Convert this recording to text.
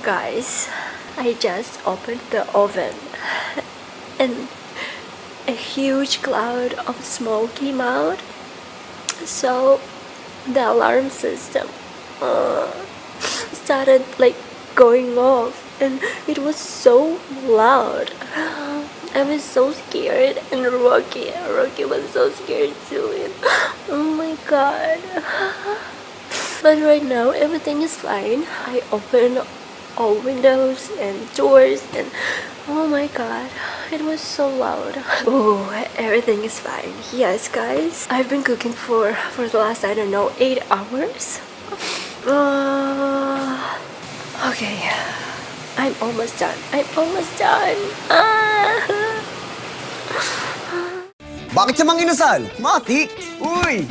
Guys, I just opened the oven and a huge cloud of smoke came out. So the alarm system started like going off, and it was so loud. I was so scared, and Rocky was so scared too. And oh my god. But right now everything is fine. I opened all windows and doors, and oh my god, it was so loud. Oh, everything is fine. Yes, guys, I've been cooking for the last, I don't know, 8 hours. Okay, I'm almost done. Bakit siya mang inasal? Mati! Uy!